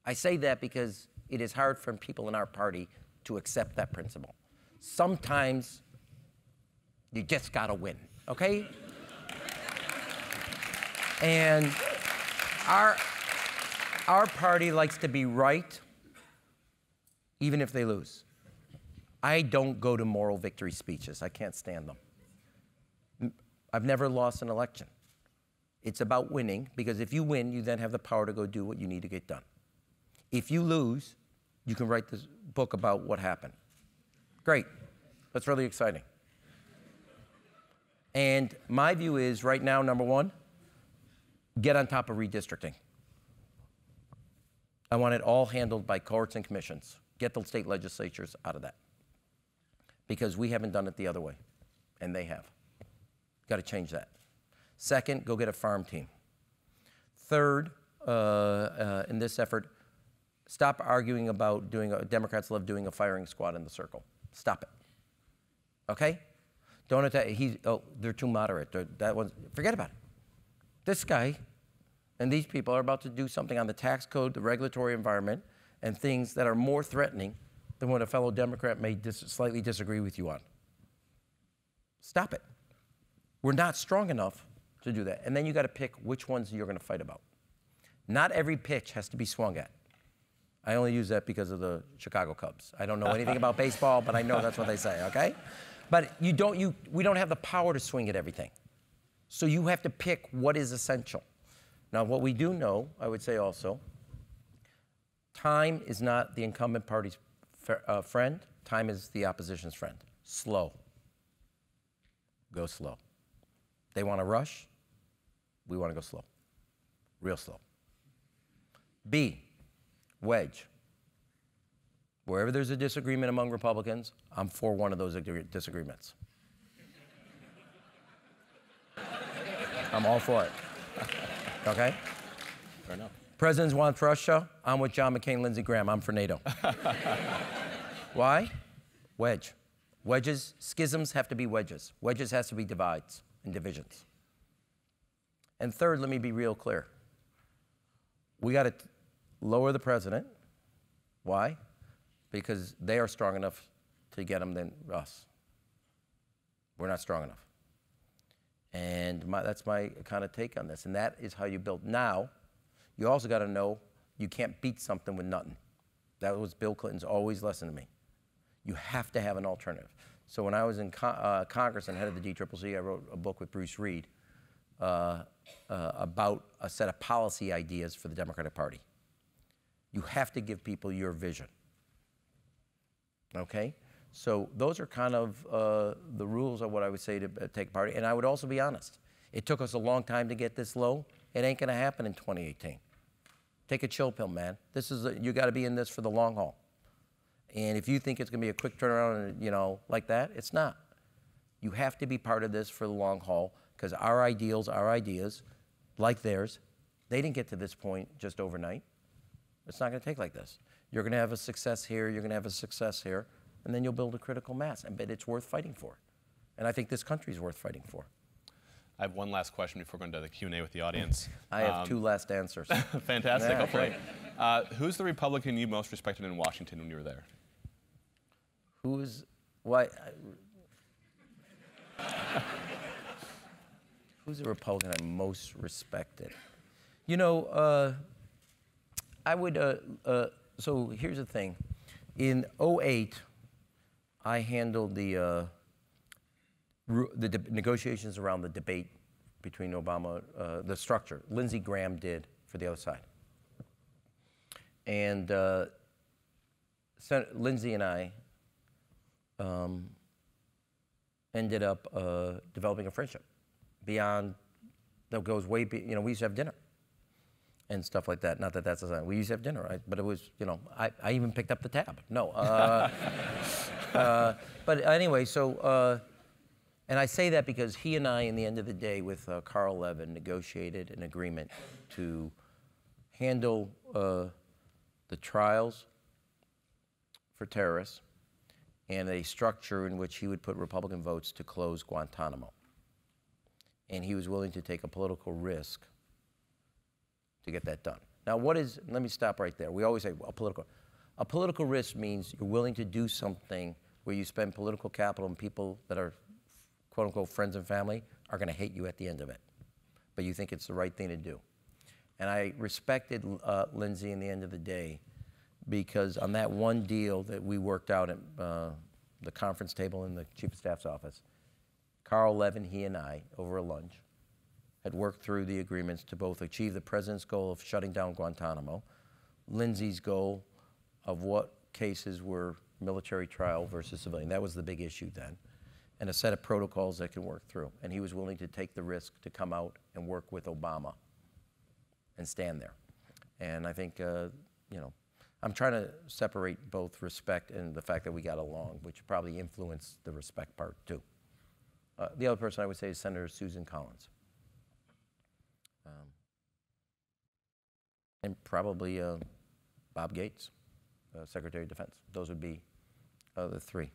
I say that because it is hard for people in our party to accept that principle. Sometimes you just got to win, okay? And our party likes to be right, even if they lose. I don't go to moral victory speeches. I can't stand them. I've never lost an election. It's about winning, because if you win, you then have the power to go do what you need to get done. If you lose, you can write this book about what happened. Great. That's really exciting. And my view is, right now, number one, get on top of redistricting. I want it all handled by courts and commissions. Get the state legislatures out of that. Because we haven't done it the other way, and they have. Got to change that. Second, go get a farm team. Third, in this effort, stop arguing about Democrats love doing a firing squad in the circle. Stop it. Okay? Don't attack. They're too moderate. Forget about it. This guy and these people are about to do something on the tax code, the regulatory environment, and things that are more threatening than what a fellow Democrat may slightly disagree with you on. Stop it. We're not strong enough to do that. And then you got to pick which ones you're going to fight about. Not every pitch has to be swung at. I only use that because of the Chicago Cubs. I don't know anything about baseball, but I know that's what they say, okay? But we don't have the power to swing at everything. So you have to pick what is essential. Now, what we do know, I would say also, time is not the incumbent party's friend. Time is the opposition's friend. Slow. Go slow. They want to rush. We want to go slow. Real slow. B, wedge. Wherever there's a disagreement among Republicans, I'm for one of those disagreements. I'm all for it. Okay? Fair enough. Presidents want Russia. I'm with John McCain, Lindsey Graham. I'm for NATO. Why? Wedge. Wedges, schisms have to be wedges. Wedges has to be divides and divisions. And third, let me be real clear. We got to lower the president. Why? Because they are strong enough to get him than us. We're not strong enough. And that's my kind of take on this. And that is how you build. Now, you also got to know you can't beat something with nothing. That was Bill Clinton's always lesson to me. You have to have an alternative. So when I was in Congress and head of the DCCC, I wrote a book with Bruce Reed about a set of policy ideas for the Democratic Party. You have to give people your vision. Okay? So those are kind of the rules of what I would say to take part. And I would also be honest. It took us a long time to get this low. It ain't going to happen in 2018. Take a chill pill, man. You got to be in this for the long haul. And if you think it's going to be a quick turnaround, like that, it's not. You have to be part of this for the long haul, because our ideals, our ideas, like theirs, they didn't get to this point just overnight. It's not going to take like this. You're going to have a success here, you're going to have a success here, and then you'll build a critical mass. But it's worth fighting for. And I think this country is worth fighting for. I have one last question before going to the Q&A with the audience. I have 2 last answers. Fantastic, Yeah, hopefully. Who's the Republican you most respected in Washington when you were there? Who's the Republican I most respected? You know, I would, so here's the thing. In '08, I handled the negotiations around the debate between Obama, the structure. Lindsey Graham did for the other side. And Lindsey and I ended up developing a friendship beyond, that goes way, you know, we used to have dinner and stuff like that. Not that that's a sign. We used to have dinner, right? But it was, you know, I even picked up the tab. No. But anyway, so, and I say that because he and I, in the end of the day, with Carl Levin, negotiated an agreement to handle the trials for terrorists and a structure in which he would put Republican votes to close Guantanamo. And he was willing to take a political risk to get that done. Now, let me stop right there. We always say a political risk means you're willing to do something where you spend political capital and people that are, quote unquote, friends and family are going to hate you at the end of it. But you think it's the right thing to do. And I respected Lindsey in the end of the day, because on that one deal that we worked out at the conference table in the Chief of Staff's office, Carl Levin, he and I, over a lunch, had worked through the agreements to both achieve the president's goal of shutting down Guantanamo, Lindsey's goal of what cases were military trial versus civilian. That was the big issue then. And a set of protocols that can work through. And he was willing to take the risk to come out and work with Obama and stand there. And I think, you know, I'm trying to separate both respect and the fact that we got along, which probably influenced the respect part too. The other person I would say is Senator Susan Collins. And probably Bob Gates, Secretary of Defense. Those would be the 3.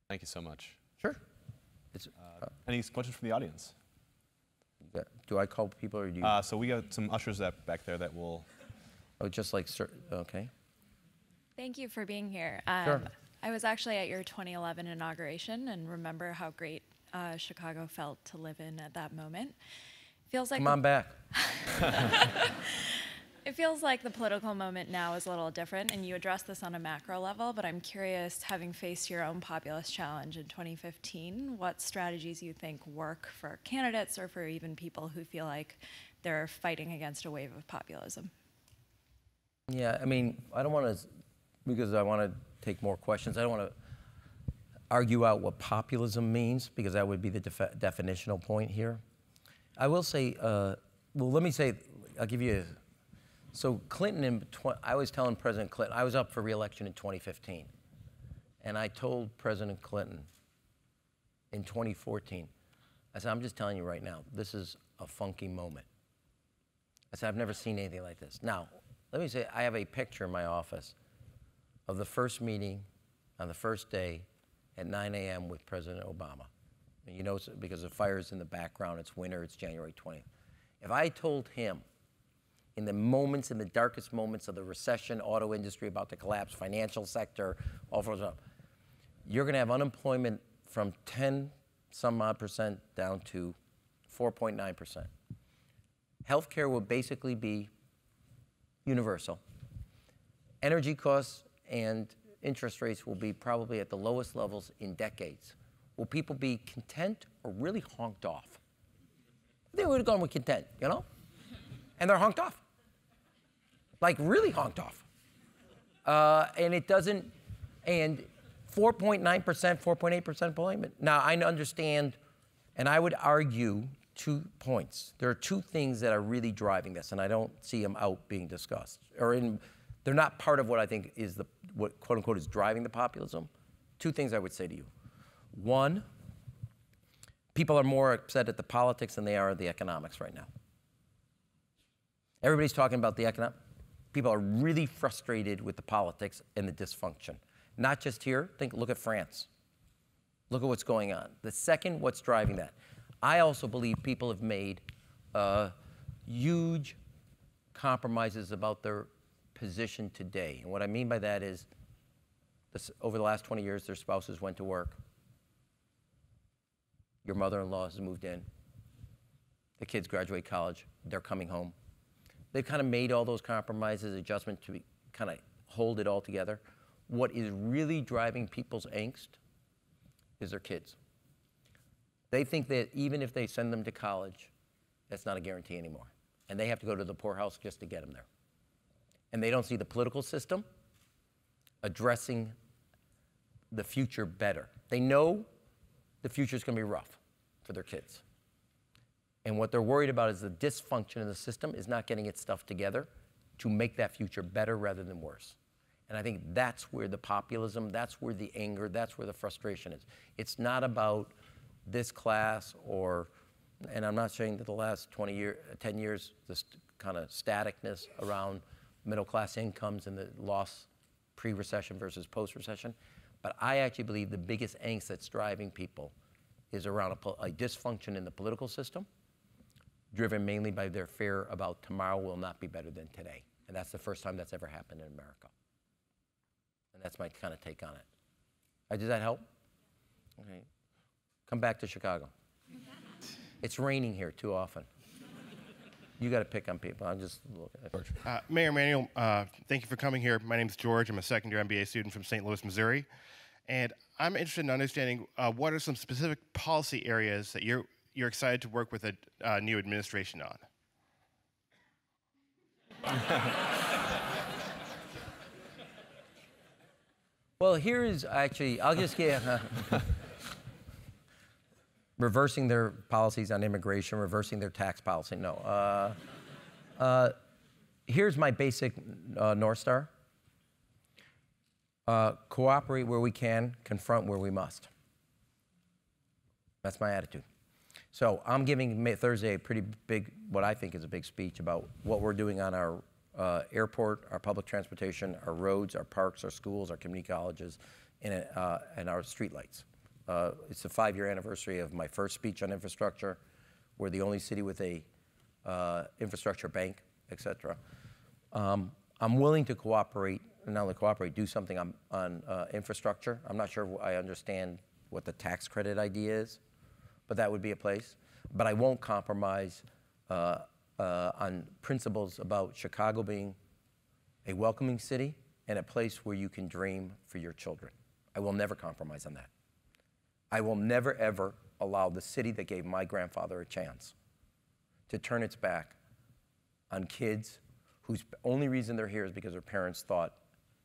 Thank you so much. Sure. Any questions from the audience? Do I call people or do you? So we got some ushers back there that will. Oh, just like, okay. Thank you for being here. Sure. I was actually at your 2011 inauguration and remember how great Chicago felt to live in at that moment. Feels like Come on back. It feels like the political moment now is a little different, and you address this on a macro level, but I'm curious, having faced your own populist challenge in 2015, what strategies you think work for candidates or for even people who feel like they're fighting against a wave of populism? Yeah, I mean, I don't want to, because I want to take more questions, I don't want to argue out what populism means, because that would be the definitional point here. I will say, well, let me say, I'll give you, so Clinton, I was telling President Clinton, I was up for re-election in 2015, and I told President Clinton in 2014, I said, I'm just telling you right now, this is a funky moment. I said, I've never seen anything like this. Now, let me say, I have a picture in my office of the first meeting on the first day at 9 a.m. with President Obama. And you know, because the fire's in the background, it's winter, it's January 20th. If I told him in the moments, in the darkest moments of the recession, auto industry about to collapse, financial sector, all froze up, you're gonna have unemployment from 10-some-odd% down to 4.9%. Healthcare will basically be universal. Energy costs and interest rates will be probably at the lowest levels in decades. Will people be content or really honked off? They would have gone with content, you know? And they're honked off. Like really honked off. And it doesn't, and 4.9%, 4.8% employment. Now, I understand, and I would argue 2 points. There are 2 things that are really driving this, and I don't see them out being discussed. They're not part of what I think is what quote unquote is driving the populism. 2 things I would say to you. One, people are more upset at the politics than they are at the economics right now. Everybody's talking about the economic. People are really frustrated with the politics and the dysfunction. Not just here, look at France. Look at what's going on. The second, what's driving that? I also believe people have made huge compromises about their position today. And what I mean by that is, over the last 20 years, their spouses went to work. Your mother-in-law has moved in. The kids graduate college. They're coming home. They've kind of made all those compromises, adjustments to kind of hold it all together. What is really driving people's angst is their kids. They think that even if they send them to college, that's not a guarantee anymore. And they have to go to the poorhouse just to get them there. And they don't see the political system addressing the future better. They know the future's going to be rough for their kids. And what they're worried about is the dysfunction in the system is not getting its stuff together to make that future better rather than worse. And I think that's where the populism, that's where the anger, that's where the frustration is. It's not about this class or, and I'm not saying that the last 10 years, this kind of staticness around middle class incomes and the loss pre-recession versus post-recession, but I actually believe the biggest angst that's driving people is around a dysfunction in the political system, driven mainly by their fear about tomorrow will not be better than today. And that's the first time that's ever happened in America. And that's my kind of take on it. Does that help? Okay. Come back to Chicago. It's raining here too often. You got to pick on people. I'm just looking at Mayor Emanuel, thank you for coming here. My name's George. I'm a second-year MBA student from St. Louis, Missouri. And I'm interested in understanding what are some specific policy areas that you're excited to work with a new administration on? Well, here is actually, I'll just get reversing their policies on immigration, reversing their tax policy. No. Here's my basic North Star. Cooperate where we can, confront where we must. That's my attitude. So I'm giving Thursday a pretty big, what I think is a big speech about what we're doing on our airport, our public transportation, our roads, our parks, our schools, our community colleges, and our streetlights. It's the 5-year anniversary of my first speech on infrastructure. We're the only city with a infrastructure bank, et cetera. I'm willing to cooperate, and not only cooperate, do something on infrastructure. I'm not sure I understand what the tax credit idea is, but that would be a place. But I won't compromise on principles about Chicago being a welcoming city and a place where you can dream for your children. I will never compromise on that. I will never, ever allow the city that gave my grandfather a chance to turn its back on kids whose only reason they're here is because their parents thought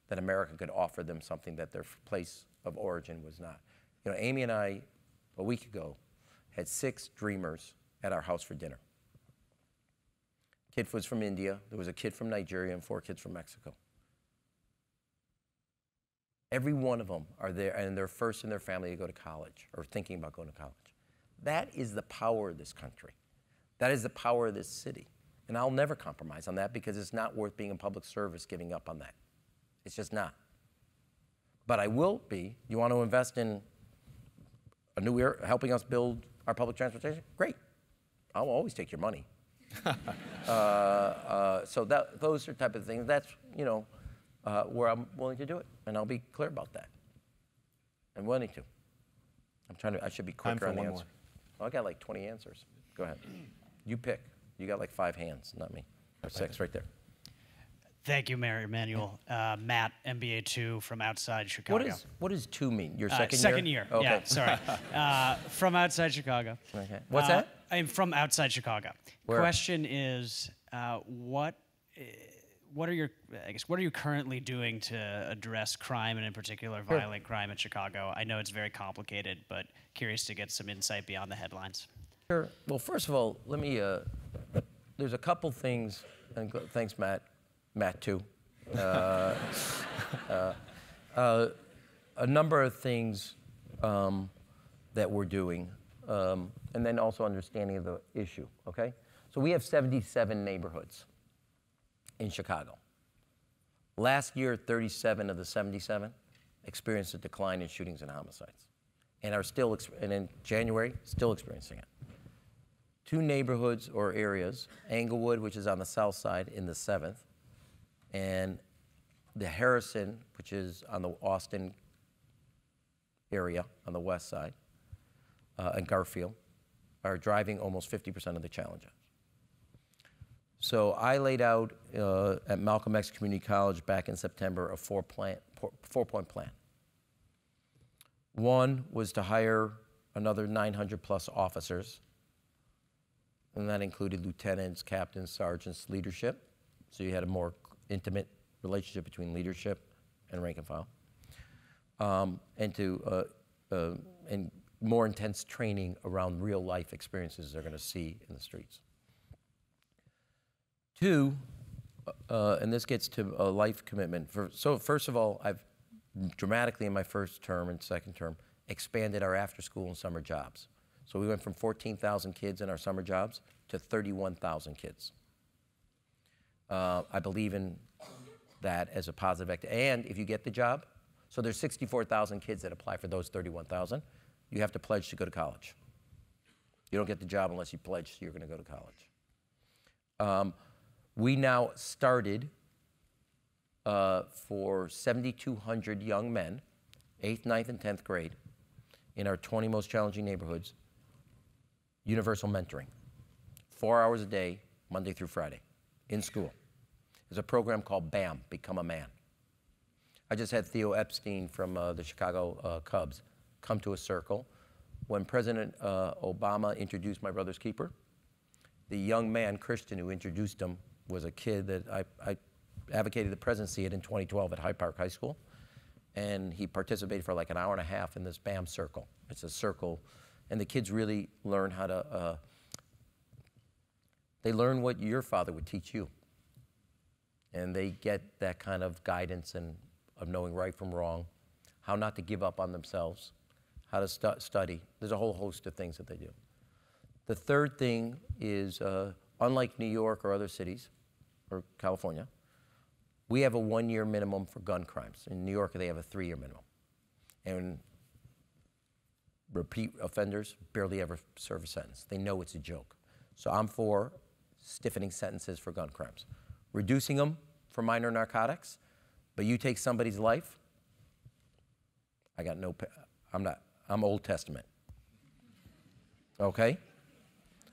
that America could offer them something that their place of origin was not. You know, Amy and I, a week ago, had 6 dreamers at our house for dinner. Kid was from India, there was a kid from Nigeria, and 4 kids from Mexico. Every one of them are there, and they're first in their family to go to college, or thinking about going to college. That is the power of this country. That is the power of this city. And I'll never compromise on that because it's not worth being in public service giving up on that. It's just not. But I will be. You want to invest in a new era, helping us build our public transportation? Great. I'll always take your money. So those are type of things. That's, you know, where I'm willing to do it, and I'll be clear about that. I'm willing to. I should be quicker on the answer. Oh, I got like 20 answers. Go ahead. You pick. You got like 5 hands, not me. Or 6 right there. Thank you, Mayor Emanuel. Matt, MBA 2 from outside Chicago. What does 2 mean? Your second year? Second year. Okay. Yeah, sorry. From outside Chicago. Okay. What's that? I'm from outside Chicago. Where? Question is, what are you currently doing to address crime, and in particular violent crime in Chicago? I know it's very complicated, but curious to get some insight beyond the headlines. Sure. Well, first of all, let me, there's a couple things, and thanks, Matt too. A number of things that we're doing, and then also understanding of the issue, okay? So we have 77 neighborhoods in Chicago. Last year, 37 of the 77 experienced a decline in shootings and homicides, and are still, and in January, still experiencing it. 2 neighborhoods or areas, Englewood, which is on the south side in the 7th, and the Harrison, which is on the Austin area on the west side, and Garfield, are driving almost 50% of the challenges. So I laid out at Malcolm X Community College back in September a 4-point plan. One was to hire another 900 plus officers, and that included lieutenants, captains, sergeants, leadership. So you had a more intimate relationship between leadership and rank and file, and more intense training around real life experiences they're going to see in the streets. 2, and this gets to a life commitment. So first of all, I've dramatically in my first term and second term expanded our after school and summer jobs. So we went from 14,000 kids in our summer jobs to 31,000 kids. I believe in that as a positive act. And if you get the job, so there's 64,000 kids that apply for those 31,000, you have to pledge to go to college. You don't get the job unless you pledge you're going to go to college. We now started for 7,200 young men, 8th, 9th, and 10th grade, in our 20 most challenging neighborhoods, universal mentoring. 4 hours a day, Monday through Friday, in school. There's a program called BAM, Become a Man. I just had Theo Epstein from the Chicago Cubs come to a circle. When President Obama introduced My Brother's Keeper, the young man, Christian, who introduced him was a kid that I advocated the presidency at in 2012 at Hyde Park High School. And he participated for like an hour and a half in this BAM circle. It's a circle, and the kids really learn how to, they learn what your father would teach you. And they get that kind of guidance and of knowing right from wrong, how not to give up on themselves, how to study. There's a whole host of things that they do. The third thing is, unlike New York or other cities, or California, we have a 1-year minimum for gun crimes. In New York, they have a 3-year minimum. And repeat offenders barely ever serve a sentence. They know it's a joke. So I'm for stiffening sentences for gun crimes. Reducing them for minor narcotics, but you take somebody's life, I'm Old Testament. Okay?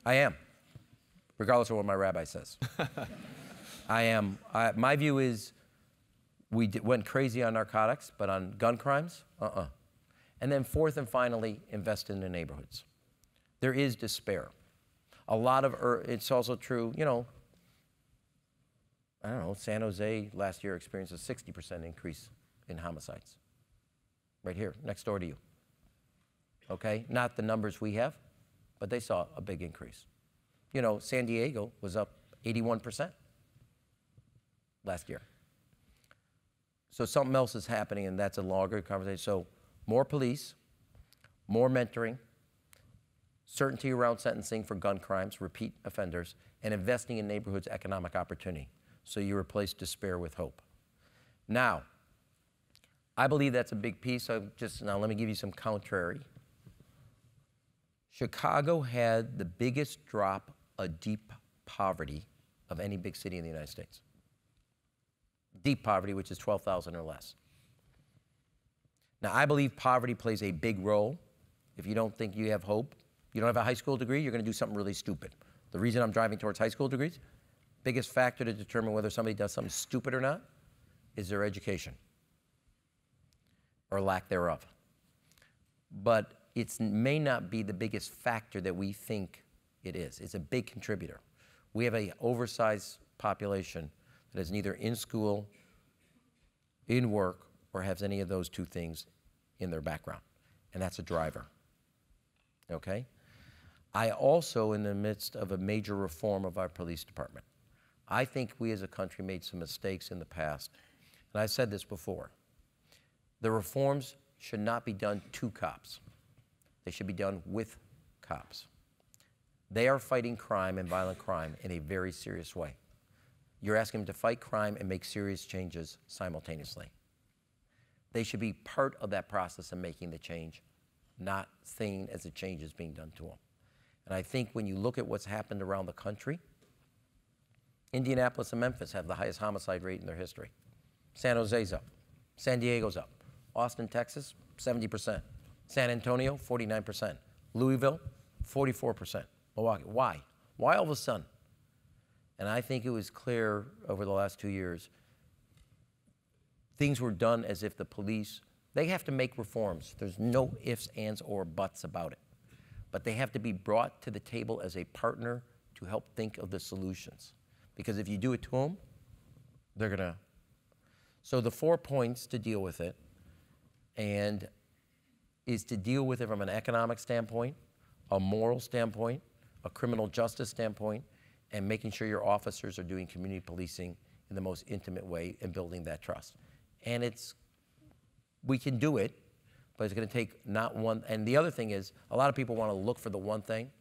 I am, regardless of what my rabbi says. I am. My view is we went crazy on narcotics, but on gun crimes, And then fourth and finally, invest in the neighborhoods. There is despair. A lot of, it's also true, you know, I don't know, San Jose last year experienced a 60% increase in homicides. Right here, next door to you. Okay, not the numbers we have, but they saw a big increase. You know, San Diego was up 81% last year. So something else is happening, and that's a longer conversation. So more police, more mentoring, certainty around sentencing for gun crimes, repeat offenders, and investing in neighborhoods' economic opportunity. So you replace despair with hope. Now, I believe that's a big piece. Now let me give you some contrary. Chicago had the biggest drop of deep poverty of any big city in the United States. Deep poverty, which is 12,000 or less. Now, I believe poverty plays a big role. If you don't think you have hope, you don't have a high school degree, you're going to do something really stupid. The reason I'm driving towards high school degrees, biggest factor to determine whether somebody does something stupid or not is their education or lack thereof. But it may not be the biggest factor that we think it is. It's a big contributor. We have an oversized population that is neither in school, in work, or has any of those two things in their background. And that's a driver. Okay? I also, in the midst of a major reform of our police department, I think we as a country made some mistakes in the past. And I said this before. The reforms should not be done to cops. They should be done with cops. They are fighting crime and violent crime in a very serious way. You're asking them to fight crime and make serious changes simultaneously. They should be part of that process of making the change, not seen as a change is being done to them. And I think when you look at what's happened around the country, Indianapolis and Memphis have the highest homicide rate in their history. San Jose's up. San Diego's up. Austin, Texas, 70%. San Antonio, 49%. Louisville, 44%. Milwaukee. Why? Why all of a sudden? And I think it was clear over the last 2 years, things were done as if the police, they have to make reforms. There's no ifs, ands, or buts about it. But they have to be brought to the table as a partner to help think of the solutions. Because if you do it to them, they're gonna. So the 4 points to deal with it, and is to deal with it from an economic standpoint, a moral standpoint, a criminal justice standpoint, and making sure your officers are doing community policing in the most intimate way and building that trust. And we can do it, but it's gonna take not one, and the other thing is, a lot of people wanna look for the one thing.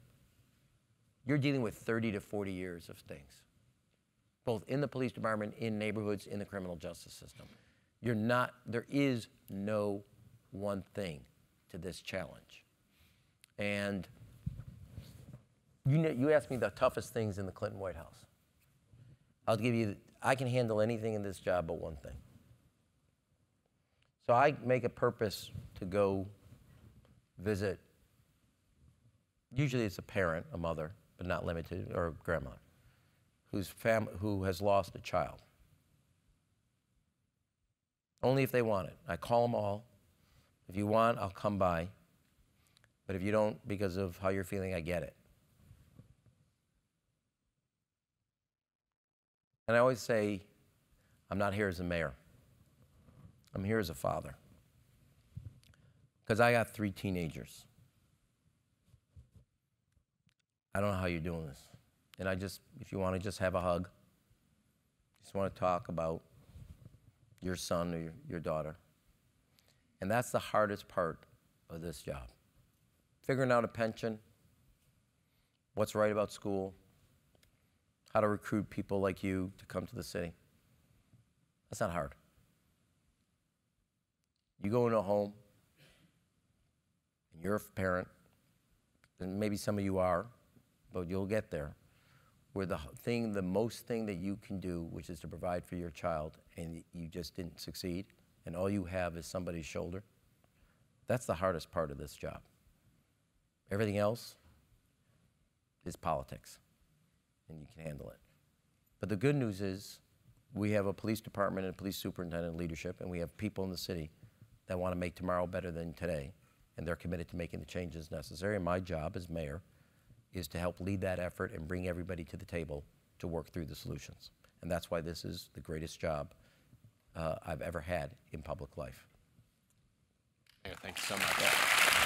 You're dealing with 30 to 40 years of things, both in the police department, in neighborhoods, in the criminal justice system. There is no one thing to this challenge. And you asked me the toughest things in the Clinton White House. I'll give you, I can handle anything in this job but one thing. So I make a purpose to go visit, usually it's a parent, a mother, but not limited, or a grandmother, who has lost a child. Only if they want it. I call them all. If you want, I'll come by. But if you don't, because of how you're feeling, I get it. And I always say, I'm not here as a mayor. I'm here as a father. Because I got 3 teenagers. I don't know how you're doing this. And if you want to just have a hug, just want to talk about your son or your daughter. And that's the hardest part of this job. Figuring out a pension, what's right about school, how to recruit people like you to come to the city. That's not hard. You go into a home, and you're a parent, and maybe some of you are, but you'll get there, where the most thing that you can do, which is to provide for your child, and you just didn't succeed, and all you have is somebody's shoulder, that's the hardest part of this job. Everything else is politics, and you can handle it. But the good news is we have a police department and a police superintendent leadership, and we have people in the city that want to make tomorrow better than today, and they're committed to making the changes necessary. And my job as mayor is to help lead that effort and bring everybody to the table to work through the solutions. And that's why this is the greatest job I've ever had in public life. Thank you so much. Yeah.